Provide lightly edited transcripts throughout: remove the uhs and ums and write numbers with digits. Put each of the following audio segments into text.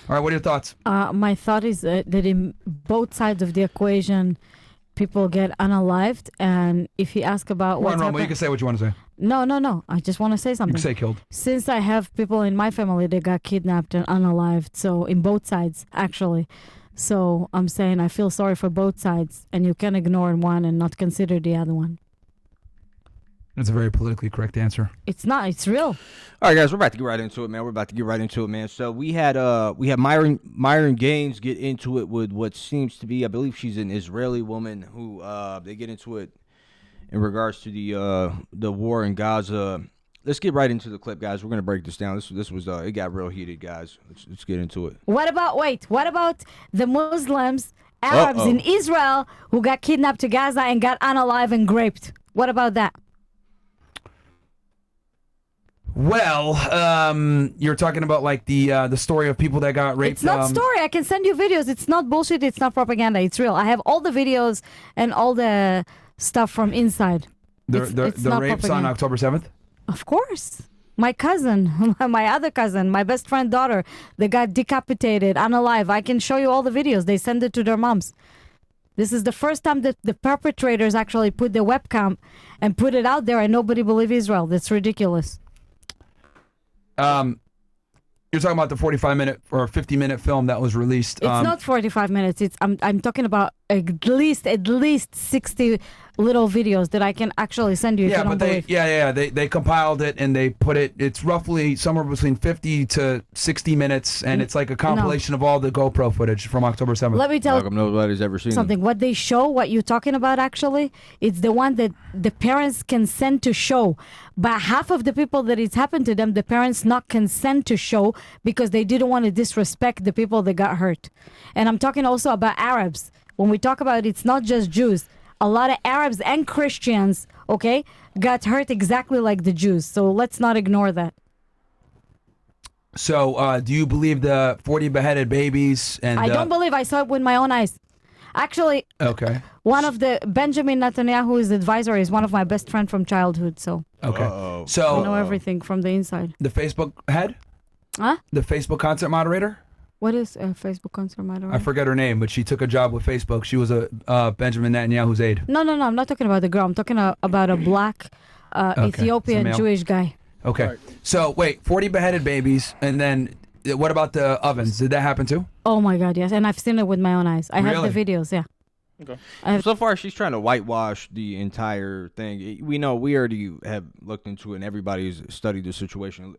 All right, what are your thoughts? My thought is that in both sides of the equation, people get unalived. And if you ask about what's happening... You can say what you want to say. No. I just want to say something. You can say killed. Since I have people in my family that got kidnapped and unalived, so in both sides, actually. So I'm saying I feel sorry for both sides, and you can ignore one and not consider the other one. That's a very politically correct answer. It's not. It's real. All right, guys, we're about to get right into it, man. So we had Myron Gaines get into it with what seems to be, I believe she's an Israeli woman who they get into it in regards to the war in Gaza. Let's get right into the clip, guys. We're gonna break this down. This was it got real heated, guys. Let's get into it. What about the Muslims, Arabs in Israel who got kidnapped to Gaza and got unalive and raped? What about that? Well, you're talking about like the story of people that got raped. It's not story. I can send you videos. It's not bullshit. It's not propaganda. It's real. I have all the videos and all the stuff from inside. The it's rapes propaganda. On October 7th? Of course. My cousin, my other cousin, my best friend's daughter, they got decapitated, unalive. I can show you all the videos. They send it to their moms. This is the first time that the perpetrators actually put their webcam and put it out there and nobody believe Israel. That's ridiculous. You're talking about the 45-minute or 50-minute film that was released. It's not 45 minutes. I'm talking about at least 60 little videos that I can actually send you. If you don't believe. They compiled it and they put it. It's roughly somewhere between 50 to 60 minutes, and it's like a compilation of all the GoPro footage from October 7th. Let me tell you, nobody's ever seen something. What they show, what you're talking about, actually, it's the one that the parents consent to show. But half of the people that it's happened to them, the parents not consent to show because they didn't want to disrespect the people that got hurt. And I'm talking also about Arabs. When we talk about it, it's not just Jews. A lot of Arabs and Christians, okay, got hurt exactly like the Jews. So let's not ignore that. So do you believe the 40 beheaded babies? And I don't believe. I saw it with my own eyes. Actually, okay. One of the Benjamin Netanyahu's advisor is one of my best friends from childhood. So okay, so I know everything from the inside. The Facebook head? Huh? The Facebook content moderator? What is a Facebook content moderator? I forget her name, but she took a job with Facebook. She was a Benjamin Netanyahu's aide. No. I'm not talking about the girl. I'm talking about a black Ethiopian Jewish guy. Okay. Right. So wait, 40 beheaded babies, and then what about the ovens? Did that happen too? Oh my God, yes. And I've seen it with my own eyes. I have the videos, yeah. Okay. So far, she's trying to whitewash the entire thing. We already have looked into it, and everybody's studied the situation.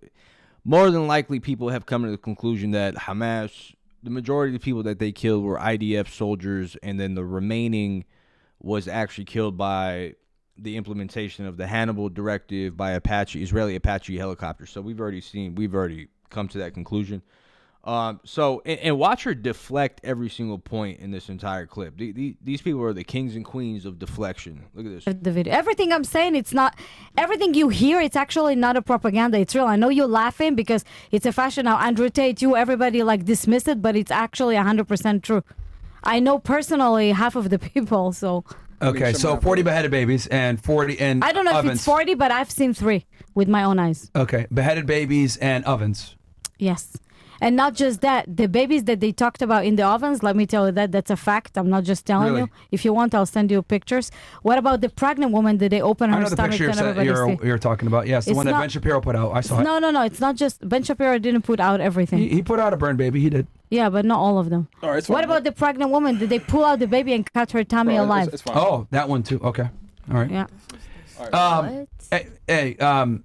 More than likely, people have come to the conclusion that Hamas, the majority of the people that they killed were IDF soldiers, and then the remaining was actually killed by the implementation of the Hannibal Directive by Israeli Apache helicopters. So we've already come to that conclusion. And watch her deflect every single point in this entire clip. These people are the kings and queens of deflection. Look at this. The video. Everything I'm saying, it's not everything you hear. It's actually not a propaganda. It's real. I know you're laughing because it's a fashion now. Andrew Tate, everybody like dismiss it, but it's actually 100% true. I know personally half of the people. So okay, so 40 beheaded babies and 40 and I don't know ovens. If it's 40, but I've seen 3 with my own eyes. Okay, beheaded babies and ovens. Yes. And not just that, the babies that they talked about in the ovens, let me tell you that's a fact. I'm not just telling you. If you want, I'll send you pictures. What about the pregnant woman that they open her stomach and everybody you're talking about? Yes, the one that Ben Shapiro put out. I saw it. No. It's not just Ben Shapiro didn't put out everything. He put out a burn baby. He did. Yeah, but not all of them. All right, what about the pregnant woman? Did they pull out the baby and cut her tummy alive? It's fine. Oh, that one too. Okay. All right. Yeah. All right.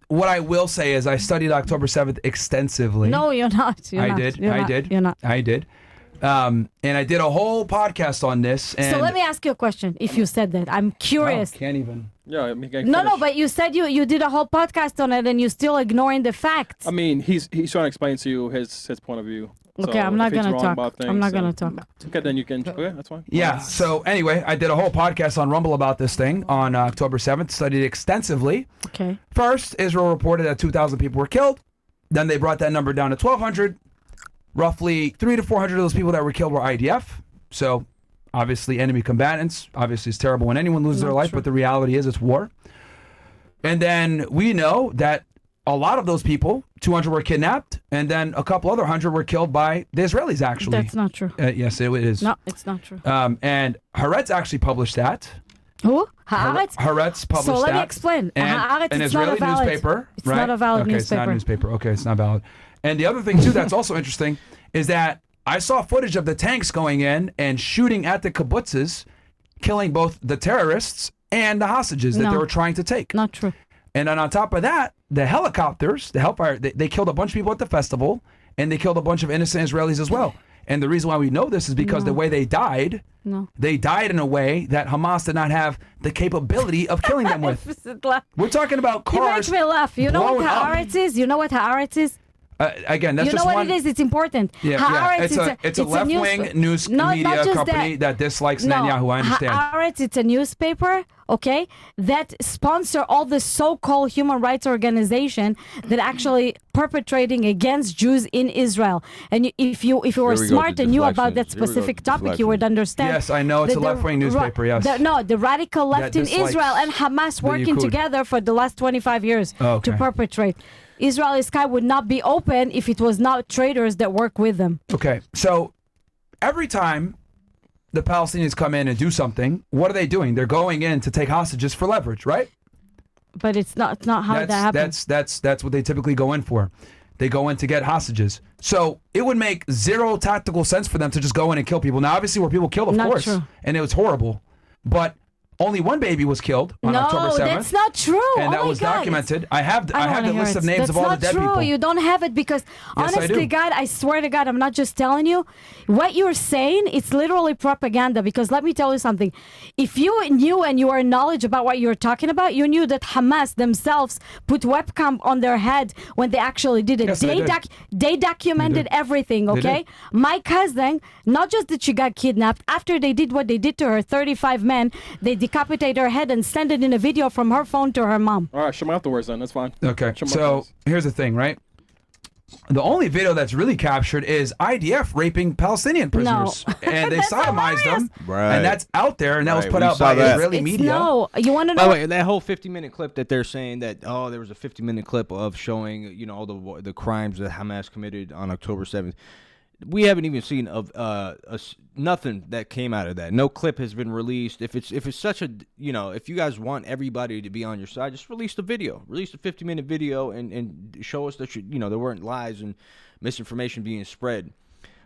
What I will say is I studied October 7th extensively. No, you're not. I did. You're not. I did. And I did a whole podcast on this. And so let me ask you a question. If you said that, I'm curious. Wow, can't even. Yeah, I mean, No, but you said you did a whole podcast on it and you're still ignoring the facts. I mean, he's trying to explain to you his point of view. Okay, so I'm not going to talk. I'm not going to talk. Okay, then you can. Okay, that's fine. Yeah, so anyway, I did a whole podcast on Rumble about this thing on October 7th, studied it extensively. Okay. First, Israel reported that 2,000 people were killed. Then they brought that number down to 1,200. Roughly 300 to 400 of those people that were killed were IDF. So, obviously, enemy combatants. Obviously, it's terrible when anyone loses their life, but the reality is it's war. And then we know that a lot of those people, 200 were kidnapped, and then a couple other 100 were killed by the Israelis, actually. That's not true. Yes, it is. No, it's not true. And Haaretz actually published that. Who? Haaretz? Haaretz published that. So let me explain. Haaretz, an it's Israeli not a valid, newspaper. It's right? not a valid okay, newspaper. It's not a newspaper. Okay, it's not valid. And the other thing, too, that's also interesting is that I saw footage of the tanks going in and shooting at the kibbutzes, killing both the terrorists and the hostages that they were trying to take. Not true. And then on top of that, the helicopters, the Hellfire, they killed a bunch of people at the festival, and they killed a bunch of innocent Israelis as well. And the reason why we know this is because the way they died, they died in a way that Hamas did not have the capability of killing them with. We're talking about cars. You make me laugh. You know what blown up. Haaretz is? You know what Haaretz is? Again, that's You know just what one. it is? It's important. Yeah, Haaretz, it's a left-wing news not media just company that dislikes Netanyahu. I understand. Haaretz, it's a newspaper, okay, that sponsor all the so-called human rights organization that actually perpetrating against Jews in Israel. And if you were smart and knew about that specific topic, you would understand. Yes, I know it's a left-wing newspaper. Yes. The radical left in Israel and Hamas working together for the last 25 years to perpetrate. Israeli sky would not be open if it was not traitors that work with them. Okay, so every time the Palestinians come in and do something, what are they doing? They're going in to take hostages for leverage, right? But it's not how that happens. That's what they typically go in for. They go in to get hostages. So it would make zero tactical sense for them to just go in and kill people. Now, obviously, were people killed, of course, and it was horrible. But only one baby was killed on October 7th. No, that's not true. And that was documented. I have the list of names of all the dead people. That's not true. You don't have it because, honestly, God, I swear to God, I'm not just telling you. What you're saying, it's literally propaganda. Because let me tell you something. If you knew and you are knowledge about what you're talking about, you knew that Hamas themselves put webcam on their head when they actually did it. Yes, they documented everything, okay? My cousin, not just that she got kidnapped, after they did what they did to her, 35 men, they decapitate her head and send it in a video from her phone to her mom. All right, show me afterwards then. That's fine. Okay, so here's the thing, right? The only video that's really captured is IDF raping Palestinian prisoners. And they sodomized them. Right. And that's out there, and that was put out by Israeli media. No, you want to know? By the way, that whole 50-minute clip that they're saying that, there was a 50-minute clip of showing, all the crimes that Hamas committed on October 7th. We haven't even seen nothing that came out of that. No clip has been released. If it's such a, if you guys want everybody to be on your side, just release the video. Release a 50-minute video and show us that there weren't lies and misinformation being spread.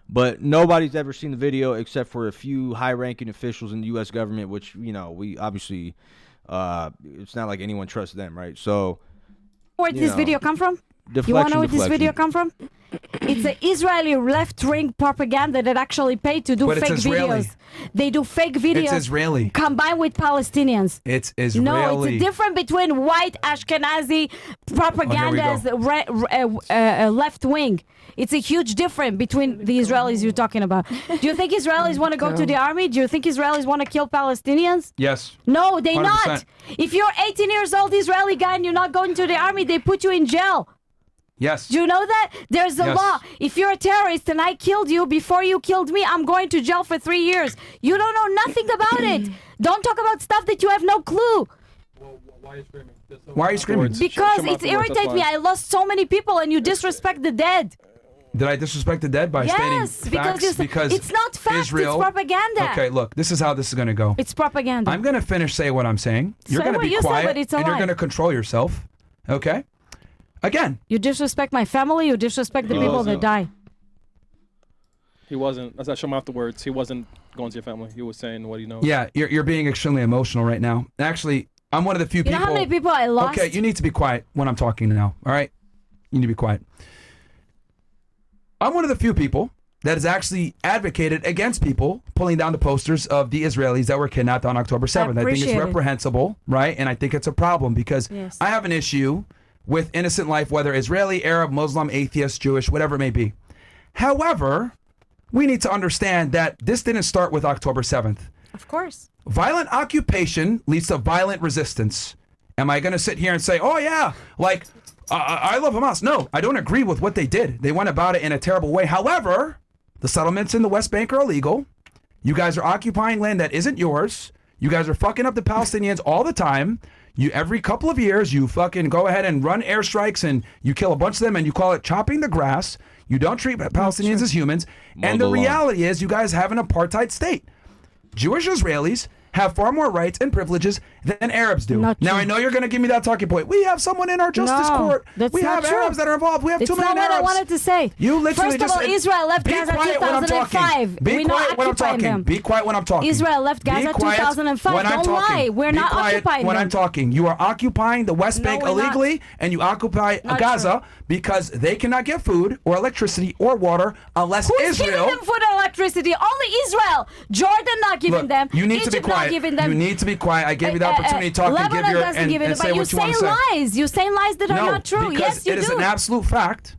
But nobody's ever seen the video except for a few high-ranking officials in the U.S. government, which we obviously it's not like anyone trusts them, right? So where did this video come from? You want to know where this video come from? It's an Israeli left-wing propaganda that actually paid to do fake videos. They do fake videos. It's Israeli. Combined with Palestinians. It's Israeli. No, it's a difference between white Ashkenazi propaganda as left-wing. It's a huge difference between the Israelis you're talking about. Do you think Israelis want to go to the army? Do you think Israelis want to kill Palestinians? Yes. No, they 100%. not. If you're 18 years old Israeli guy and you're not going to the army, they put you in jail. Yes. Do you know that? There's a law. If you're a terrorist and I killed you before you killed me, I'm going to jail for 3 years. You don't know nothing about it. Don't talk about stuff that you have no clue. Well, why are you screaming? Why are you screaming? Because it irritates me. I lost so many people and you disrespect the dead. Did I disrespect the dead by stating facts? Because it's not facts, Israel, it's propaganda. Okay, look, this is how this is going to go. It's propaganda. I'm going to finish saying what I'm saying. You're going to be quiet, and you're going to control yourself. Okay? Again. You disrespect my family, you disrespect the people that die. He wasn't, as I show him afterwards, he wasn't going to your family. He was saying what he knows. Yeah, you're being extremely emotional right now. Actually, I'm one of the few people. You know how many people I lost? Okay, you need to be quiet when I'm talking now, all right? You need to be quiet. I'm one of the few people that has actually advocated against people pulling down the posters of the Israelis that were kidnapped on October 7th. I think it's reprehensible, right? And I think it's a problem because I have an issue with innocent life, whether Israeli, Arab, Muslim, atheist, Jewish, whatever it may be. However, we need to understand that this didn't start with October 7th. Of course. Violent occupation leads to violent resistance. Am I going to sit here and say, oh yeah, like, I love Hamas? No, I don't agree with what they did. They went about it in a terrible way. However, the settlements in the West Bank are illegal. You guys are occupying land that isn't yours. You guys are fucking up the Palestinians all the time. every couple of years, you fucking go ahead and run airstrikes and you kill a bunch of them and you call it chopping the grass. You don't treat Palestinians as humans. And the reality is you guys have an apartheid state. Jewish Israelis have far more rights and privileges than Arabs do. Now, I know you're going to give me that talking point. We have someone in our justice court. We have Arabs that are involved. We have 2 million Arabs. That's not what I wanted to say. You literally First of all, Israel left Gaza 2005. Be quiet when I'm talking. Be quiet when I'm talking. Israel left Gaza 2005. Don't lie. We're not occupying when them. I'm talking. You are occupying the West Bank illegally, and you occupy Gaza because they cannot get food or electricity or water unless Israel. Who's giving them food and electricity? Only Israel. Jordan not giving them. You need Egypt to be quiet. Not giving them. You need to be quiet. I gave you the opportunity to talk and give your and say what you want to say. Lies. You say lies that are not true. Because Yes, you it do. is an absolute fact.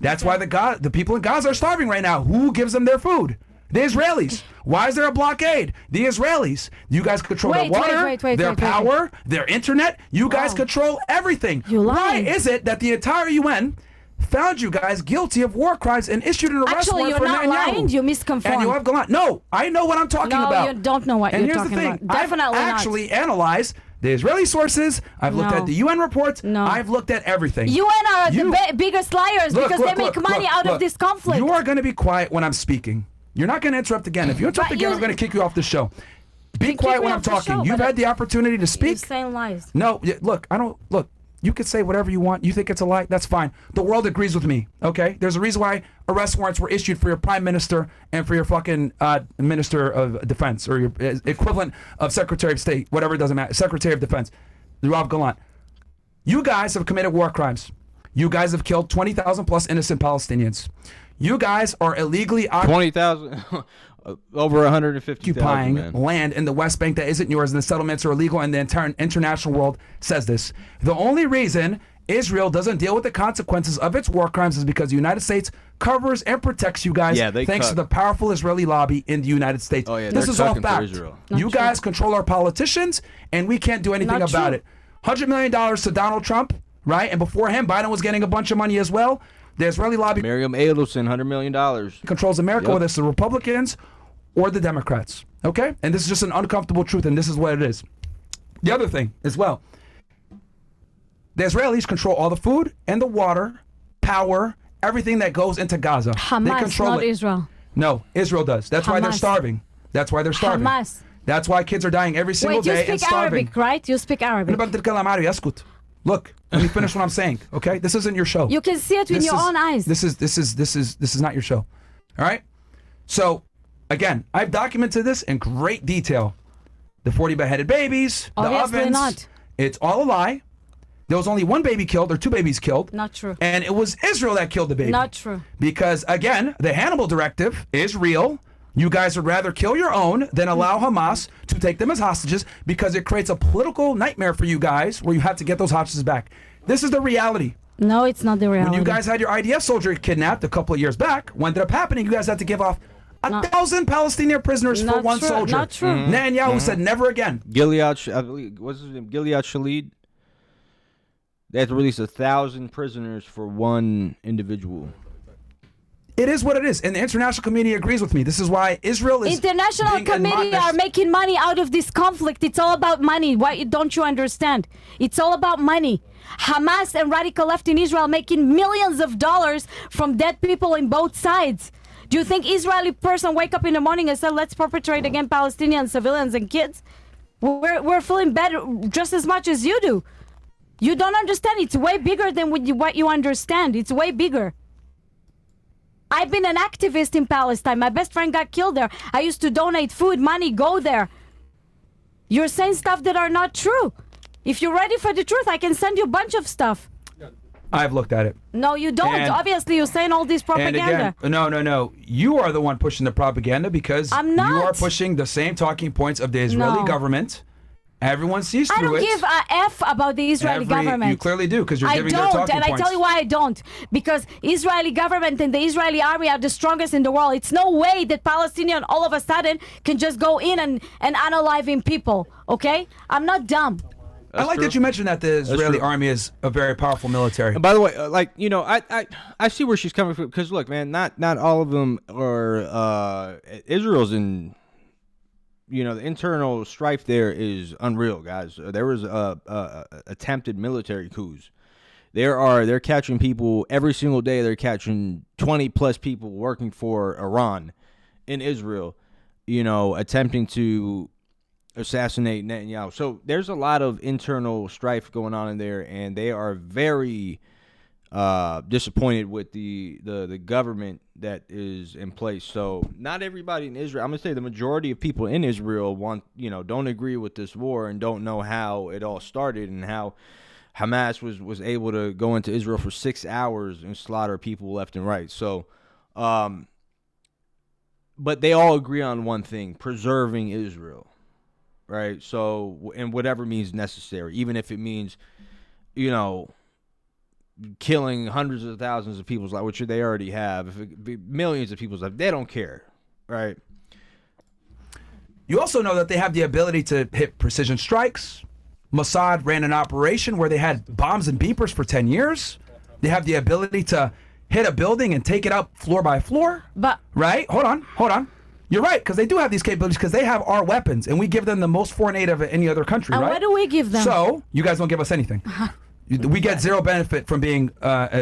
That's why the people in Gaza are starving right now. Who gives them their food? The Israelis. Why is there a blockade? The Israelis. You guys control their water, their power, their internet. You guys control everything. Why is it that the entire UN found you guys guilty of war crimes and issued an arrest warrant for Netanyahu? Actually, you're not lying. You misconfirmed. And you have Galan. No, I know what I'm talking about. No, you don't know what you're talking about. Definitely I've actually analyzed the Israeli sources. I've looked at the UN reports. I've looked at everything. UN are the biggest liars because they make money out of this conflict. You are going to be quiet when I'm speaking. You're not going to interrupt again. If you interrupt again, I'm going to kick you off the show. Be quiet when I'm talking. You've had the opportunity to speak. You're saying lies. No, look, I don't. Look, you could say whatever you want. You think it's a lie? That's fine. The world agrees with me, okay? There's a reason why arrest warrants were issued for your prime minister and for your fucking minister of defense or your equivalent of secretary of state, whatever, it doesn't matter. Secretary of defense, Yoav Gallant. You guys have committed war crimes. You guys have killed 20,000 plus innocent Palestinians. You guys are illegally 20,000, over 150,000 occupying land in the West Bank that isn't yours, and the settlements are illegal, and the entire international world says this. The only reason Israel doesn't deal with the consequences of its war crimes is because the United States covers and protects you guys thanks to the powerful Israeli lobby in the United States. This is all fact. You guys control our politicians, and we can't do anything about it. $100 million to Donald Trump, right? And before him, Biden was getting a bunch of money as well. The Israeli lobby Miriam Edelson, $100 million. Controls America, whether it's the Republicans or the Democrats. Okay? And this is just an uncomfortable truth, and this is what it is. The other thing as well, the Israelis control all the food and the water, power, everything that goes into Gaza. Hamas, they control not Israel. No, Israel does. That's why they're starving. That's why they're starving. Hamas. That's why kids are dying every single day and starving. You speak Arabic, right? You speak Arabic. Look, let me finish what I'm saying, okay? This isn't your show. You can see it with your own eyes. This is not your show. All right? So, again, I've documented this in great detail. The 40 beheaded babies, Obviously the ovens. not. It's all a lie. There was only one baby killed or two babies killed. Not true. And it was Israel that killed the baby. Not true. Because, again, the Hannibal Directive is real. You guys would rather kill your own than allow Hamas to take them as hostages because it creates a political nightmare for you guys where you have to get those hostages back. This is the reality. No, it's not the reality. When you guys had your IDF soldier kidnapped a couple of years back, what ended up happening, you guys had to give off 1,000 Palestinian prisoners for one soldier. Not true. Netanyahu said never again. Gilead, I believe, what's his name? Gilead Shalit. They had to release 1,000 prisoners for one individual. It is what it is, and the international community agrees with me. This is why Israel is international community are making money out of this conflict. It's all about money. Why don't you understand? It's all about money. Hamas and radical left in Israel making millions of dollars from dead people in both sides. Do you think Israeli person wake up in the morning and say, let's perpetrate against Palestinian civilians and kids? We're feeling better just as much as you do. You don't understand. It's way bigger than what you understand. It's way bigger. I've been an activist in Palestine. My best friend got killed there. I used to donate food, money, go there. You're saying stuff that are not true. If you're ready for the truth, I can send you a bunch of stuff. I've looked at it. No, you don't. Obviously, you're saying all this propaganda. And again, no. You are the one pushing the propaganda because I'm not. You are pushing the same talking points of the Israeli government. Everyone sees through it. I don't give a F about the Israeli government. You clearly do because you're giving their talking points. I don't, and I tell you why I don't. Because Israeli government and the Israeli army are the strongest in the world. It's no way that Palestinian all of a sudden can just go in and unaliving people, okay? I'm not dumb. I like that you mentioned that the Israeli army is a very powerful military. And by the way, I see where she's coming from because look, man, not all of them are Israel's in the internal strife there is unreal, guys. There was attempted military coups. They're catching people every single day. They're catching 20 plus people working for Iran in Israel, attempting to assassinate Netanyahu. So there's a lot of internal strife going on in there, and they are very disappointed with the government that is in place. So not everybody in Israel, I'm gonna say the majority of people in Israel don't agree with this war and don't know how it all started and how Hamas was able to go into Israel for 6 hours and slaughter people left and right. So, but they all agree on one thing: preserving Israel, right? So, and whatever means necessary, even if it means, killing hundreds of thousands of people's lives, which they already have, if it be millions of people's lives, they don't care, right? You also know that they have the ability to hit precision strikes. Mossad ran an operation where they had bombs and beepers for 10 years. They have the ability to hit a building and take it out floor by floor. But right? Hold on. You're right, because they do have these capabilities because they have our weapons, and we give them the most foreign aid of any other country, and right? what do we give them? So you guys don't give us anything. We get zero benefit from being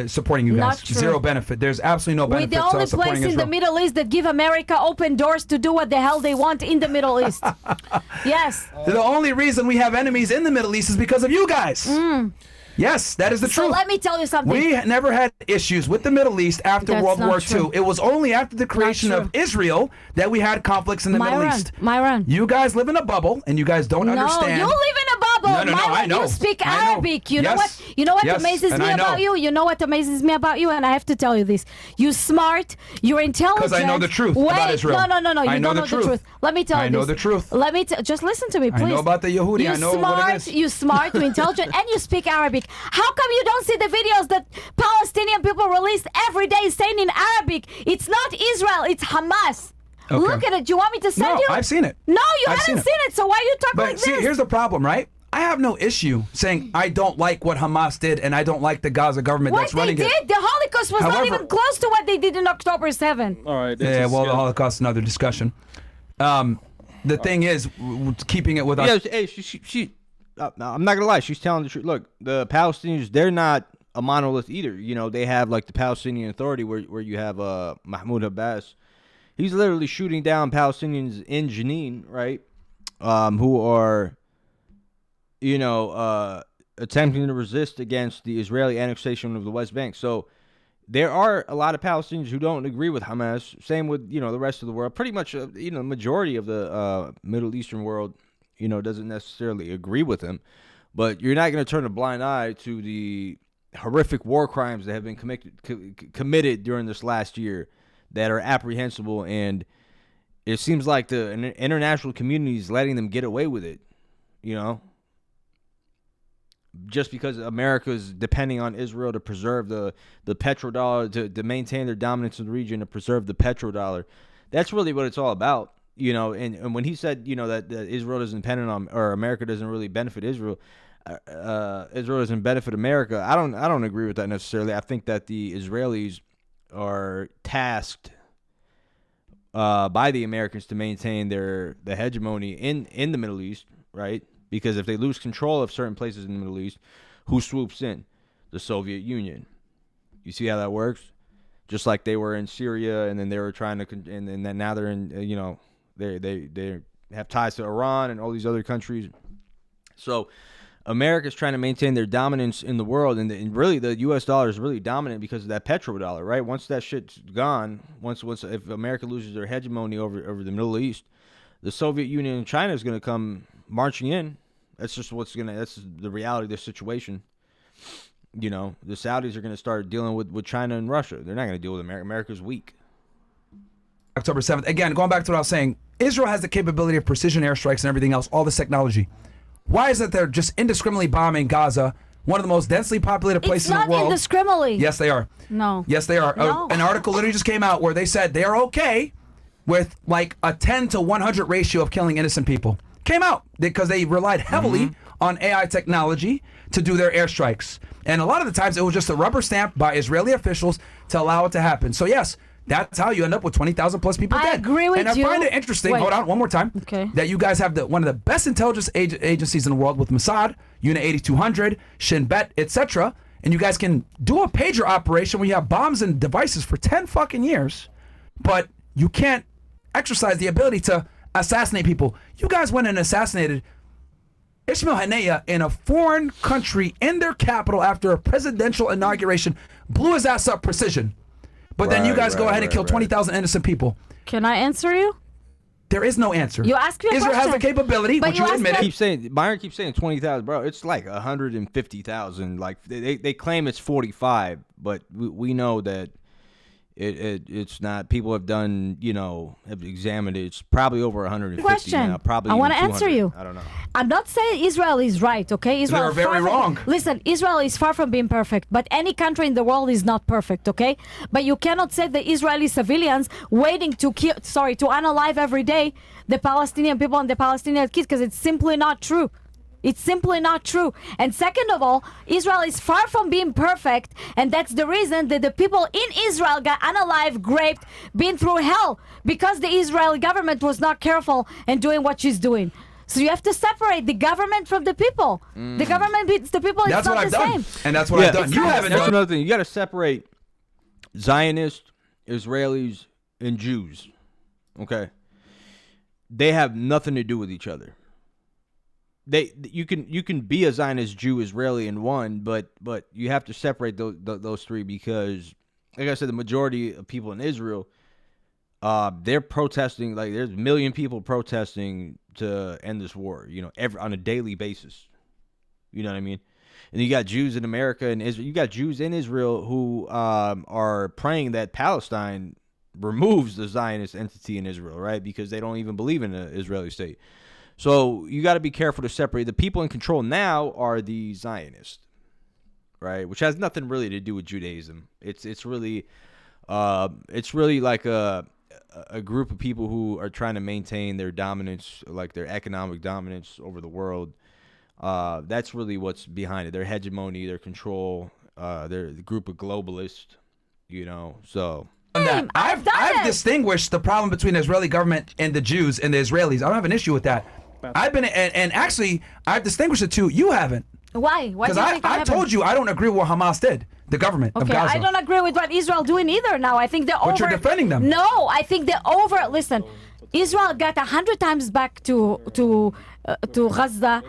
supporting you guys. Not true. Zero benefit. There's absolutely no We're benefit the to only us supporting place in Israel. the Middle East that give America open doors to do what the hell they want in the Middle East. Yes. The only reason we have enemies in the Middle East is because of you guys. Yes, that is the So truth. let me tell you something. We never had issues with the Middle East after That's World not War true. II. It was only after the creation of true. Israel that we had conflicts in the Middle East. Myron. You guys live in a bubble, and you guys don't understand. No, you live in a bubble. No, Myron, I know. you speak I know. Arabic. You know Yes. what? You know what Yes, amazes and me I know. about you? You know what amazes me about you? And I have to tell you this. You're smart. You're intelligent. Because I know the truth Wait, about Israel. No. I You know don't the know truth. the truth. Let me tell you I know this. the truth. Let me just listen to me, please. I know about the Yehudi. You're I know smart, what it is. You're smart, you're intelligent, and you speak Arabic. How come you don't see the videos that Palestinian people release every day saying in Arabic, it's not Israel, it's Hamas? Okay. Look at it. Do you want me to send No, you? I've seen it. No, you I've haven't seen seen it. it. So why you talk But like see, this? here's the problem, right? I have no issue saying I don't like what Hamas did and I don't like the Gaza government What that's they running did, it. the Holocaust was not However- even close to what they did in October 7. All right. Yeah, well, the Holocaust is another discussion. The thing is, keeping it with us. Yeah, hey, she I'm not gonna lie, she's telling the truth. Look, the Palestinians, they're not a monolith either. They have like the Palestinian Authority where you have Mahmoud Abbas. He's literally shooting down Palestinians in Jenin, right? Who are, attempting to resist against the Israeli annexation of the West Bank. So there are a lot of Palestinians who don't agree with Hamas. Same with, the rest of the world. Pretty much, the majority of the Middle Eastern world, doesn't necessarily agree with him. But you're not going to turn a blind eye to the horrific war crimes that have been committed during this last year that are apprehensible, and it seems like the international community is letting them get away with it, just because America is depending on Israel to preserve the petrodollar, to maintain their dominance in the region, to preserve the petrodollar. That's really what it's all about, and when he said, that Israel isn't dependent on, or America doesn't really benefit Israel, Israel doesn't benefit America. I don't agree with that necessarily. I think that the Israelis are tasked by the Americans to maintain the hegemony in the Middle East, right? Because if they lose control of certain places in the Middle East, who swoops in? The Soviet Union. You see how that works? Just like they were in Syria, and then they were trying to, and then now they're in, they have ties to Iran and all these other countries. So America's trying to maintain their dominance in the world, and really the U.S. dollar is really dominant because of that petrodollar, right? Once that shit's gone, once if America loses their hegemony over the Middle East, the Soviet Union and China is going to come marching in. That's just that's the reality of the situation. The Saudis are going to start dealing with China and Russia. They're not going to deal with America. America's weak. October 7th. Again, going back to what I was saying, Israel has the capability of precision airstrikes and everything else, all this technology. Why is it they're just indiscriminately bombing Gaza, one of the most densely populated places in the world? It's not indiscriminately. Yes, they are. No. Yes, they are. No. An article literally just came out where they said they're okay with like a 10 to 100 ratio of killing innocent people. Came out because they relied heavily on AI technology to do their airstrikes. And a lot of the times it was just a rubber stamp by Israeli officials to allow it to happen. So yes, That's how you end up with 20,000 plus people I dead. agree with and I you. find it interesting. Wait. Hold on, one more time. Okay. That you guys have one of the best intelligence agencies in the world with Mossad, Unit 8200, Shin Bet, etc. And you guys can do a pager operation where you have bombs and devices for 10 fucking years, but you can't exercise the ability to assassinate people. You guys went and assassinated Ismail Haniyeh in a foreign country in their capital after a presidential inauguration, blew his ass up precision. But then you guys go ahead and kill 20,000 innocent people. Can I answer you? There is no answer. You ask me a Israel has the question. capability, But which you you asked me admitted. Myron keeps saying 20,000, bro. It's like 150,000. Like they claim it's 45, but we know that it's not. People have done, have examined it. It's probably over 150 Question. now. Probably I want wanna to answer you. I don't know. I'm not saying Israel is right, okay? Israel They're is very far from- wrong. Listen, Israel is far from being perfect, but any country in the world is not perfect, okay? But you cannot say the Israeli civilians waiting to kill, to unalive every day the Palestinian people and the Palestinian kids, because it's simply not true. It's simply not true. And second of all, Israel is far from being perfect, and that's the reason that the people in Israel got unalive, raped, been through hell, because the Israeli government was not careful in doing what she's doing. So you have to separate the government from the people. The government beats the people. That's it's what not I've the done. same. And that's what I've done. It's You not- haven't That's done. another thing. You got to separate Zionists, Israelis, and Jews. Okay, they have nothing to do with each other. You can be a Zionist, Jew, Israeli in one, but you have to separate those three because, like I said, the majority of people in Israel, they're protesting. Like there's a million people protesting to end this war. On a daily basis. You know what I mean? And you got Jews in America and Israel. You got Jews in Israel who are praying that Palestine removes the Zionist entity in Israel, right? Because they don't even believe in an Israeli state. So you got to be careful to separate. The people in control now are the Zionists, right? Which has nothing really to do with Judaism. It's really like a group of people who are trying to maintain their dominance, like their economic dominance over the world. That's really what's behind it. Their hegemony, their control. They're the group of globalists, So That. I've done I've it. distinguished the problem between the Israeli government and the Jews and the Israelis. I don't have an issue with that. I've been and actually I've distinguished the two. You haven't, Why? Why because do you think I I haven't? told you I don't agree with what Hamas did. The government of Okay, Gaza. I don't agree with what Israel doing either now. I think they're over. But you're defending them. No, I think they're over. Listen, Israel got 100 times back to Gaza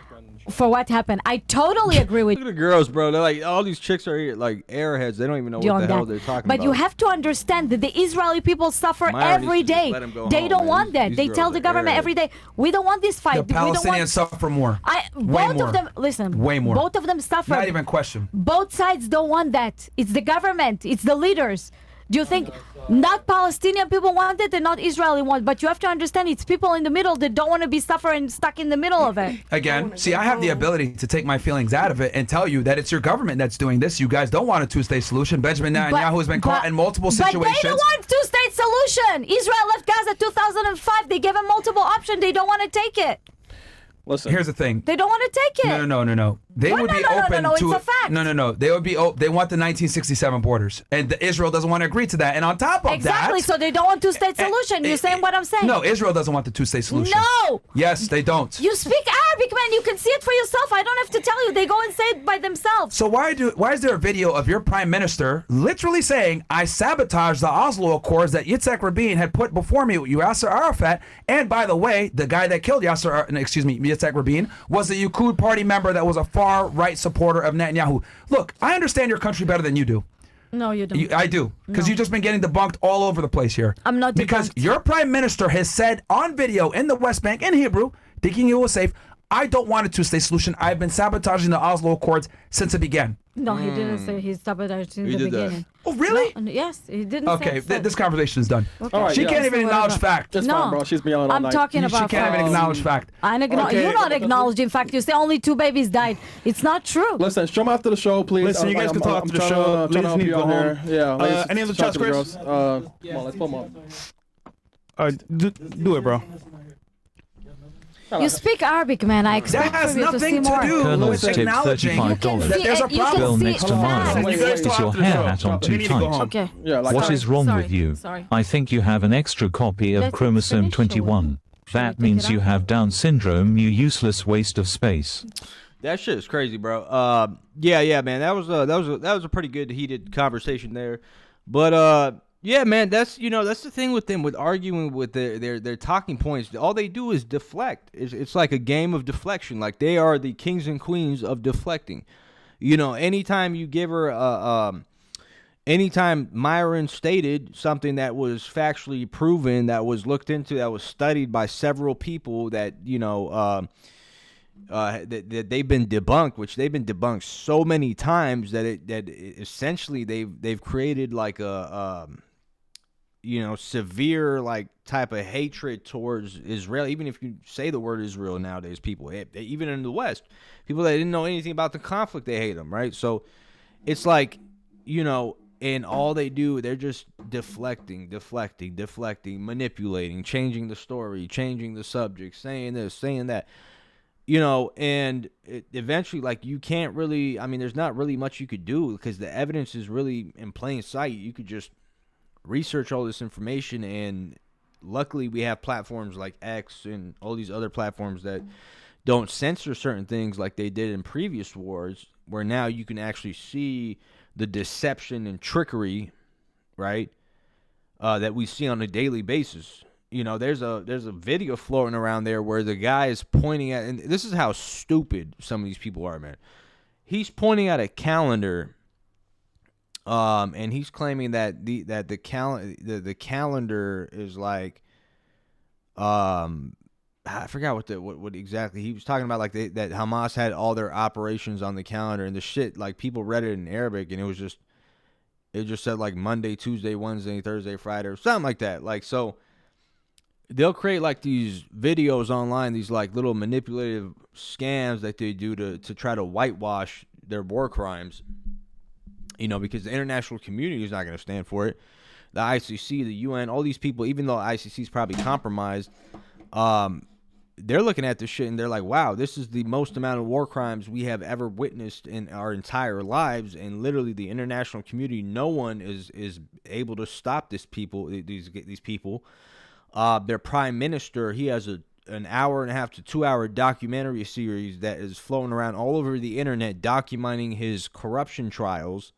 for what happened. I totally agree with look at the girls, bro. They're like all these chicks are here, like airheads. They don't even know you what on the hell that. they're talking But about. you have to understand that the Israeli people suffer Myron every needs to just day. let 'em go They home, don't man. want that. These They girls tell are the government airheads. every day, we don't want this fight. The We don't Palestinians want. suffer more. Both more. of them. Listen. Way more. Both of them suffer. Not even question. Both sides don't want that. It's the government. It's the leaders. Do you think not Palestinian people want it and not Israeli want? But you have to understand it's people in the middle that don't want to be suffering stuck in the middle of it. Again, see, I have the ability to take my feelings out of it and tell you that it's your government that's doing this. You guys don't want a two-state solution. Benjamin Netanyahu has been caught in multiple situations. But they don't want two-state solution. Israel left Gaza 2005. They gave them multiple options. They don't want to take it. Listen, Here's the thing. They don't want to take it. No. They What? would be No, open no, to it's a fact. No. They would be. They want the 1967 borders, and Israel doesn't want to agree to that. And on top of Exactly. that, So they don't want two-state solution. You're saying what I'm saying? No, Israel doesn't want the two-state solution. No. Yes, they don't. You speak Arabic, man. You can see it for yourself. I don't have to tell you. They go and say it by themselves. So why is there a video of your prime minister literally saying, I sabotaged the Oslo Accords that Yitzhak Rabin had put before me with Yasser Arafat, and by the way, the guy that killed Yitzhak Rabin was a Likud party member that was a far-right supporter of Netanyahu. Look, I understand your country better than you do. No, you don't. I do, because you've just been getting debunked all over the place here. I'm not Because debunked. your prime minister has said on video in the West Bank in Hebrew, thinking it was safe, I don't want a two-state solution. I've been sabotaging the Oslo Accords since it began. No, he didn't say he sabotaged in He the did that. beginning. Oh, really? No, yes, he didn't Okay, say this conversation is done. Okay. All right, She yeah. can't even So acknowledge whatever. fact. It's No, fine, bro. She's been yelling all I'm night. talking She about can't even facts. acknowledge fact. You're not acknowledging fact. You say only 2 babies died. It's not true. Listen, show me after the show, please. Listen, you guys can talk after the trying show. trying to Ladies help need you to go out here. home. Yeah. ladies, Any other talk chats, to the Chris? girls. Come on, let's pull them up. Do it, bro. You speak Arabic, man. I expect That has from you to see nothing to more. do Colonel's with tip acknowledging $35. that there's a You can problem. Girl see next to it Myron. fast. Wait, Is wait, your wait. hair Stop, hat stop. on We too need to go tight? home. Okay. Yeah, like What Sorry, is wrong sorry, with you? sorry. I think you have an extra copy of Let it chromosome finish, shall we? 21. Shall we That take means it you out? have Down syndrome, you useless waste of space. That shit is crazy, bro. Yeah, man. That was a pretty good heated conversation there. But yeah, man, that's the thing with them with arguing with their talking points. All they do is deflect. It's like a game of deflection. Like they are the kings and queens of deflecting. Anytime you give her anytime Myron stated something that was factually proven, that was looked into, that was studied by several people, that that they've been debunked, which they've been debunked so many times that essentially they've created like a severe like type of hatred towards Israel. Even if you say the word Israel nowadays, people, even in the West, people that didn't know anything about the conflict, they hate them, right? So it's like, and all they do, they're just deflecting, manipulating, changing the story, changing the subject, saying this, saying that. And eventually, like, you can't really, there's not really much you could do because the evidence is really in plain sight. You could just research all this information, and luckily we have platforms like X and all these other platforms that don't censor certain things like they did in previous wars, where now you can actually see the deception and trickery, right, that we see on a daily basis. There's a video floating around there where the guy is pointing at, and this is how stupid some of these people are, man. He's pointing at a calendar, and he's claiming that the calendar is like, I forgot what exactly he was talking about, like that Hamas had all their operations on the calendar, and the shit, like, people read it in Arabic, and it just said like Monday, Tuesday, Wednesday, Thursday, Friday, or something like that. Like, so they'll create like these videos online, these like little manipulative scams that they do to try to whitewash their war crimes, because the international community is not going to stand for it. The ICC, the UN, all these people, even though ICC is probably compromised, they're looking at this shit and they're like, wow, this is the most amount of war crimes we have ever witnessed in our entire lives. And literally the international community, no one is able to stop these people. Their prime minister, he has an hour and a half to 2 hour documentary series that is flowing around all over the internet documenting his corruption trials.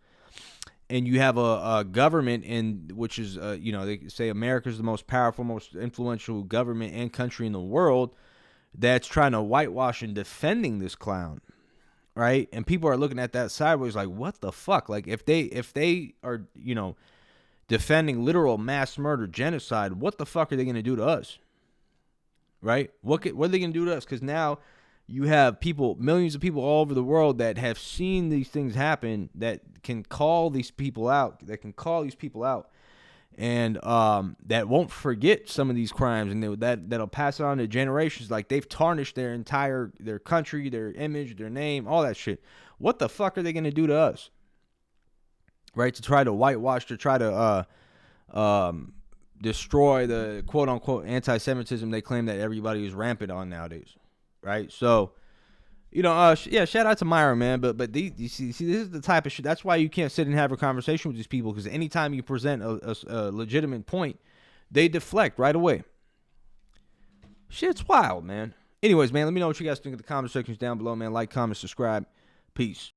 And you have a government which is, they say America's the most powerful, most influential government and country in the world that's trying to whitewash and defending this clown, right? And people are looking at that sideways like, what the fuck? Like, if they are, defending literal mass murder, genocide, what the fuck are they going to do to us, right? What are they going to do to us? Because now you have people, millions of people all over the world that have seen these things happen, that can call these people out, and that won't forget some of these crimes, and that'll pass it on to generations. Like, they've tarnished their country, their image, their name, all that shit. What the fuck are they going to do to us, right? To try to whitewash, to try to destroy the quote-unquote anti-Semitism they claim that everybody is rampant on nowadays, right? So, yeah, shout out to Myron, man. But you see, this is the type of shit. That's why you can't sit and have a conversation with these people, because anytime you present a legitimate point, they deflect right away. Shit's wild, man. Anyways, man, let me know what you guys think in the comment sections down below, man. Like, comment, subscribe. Peace.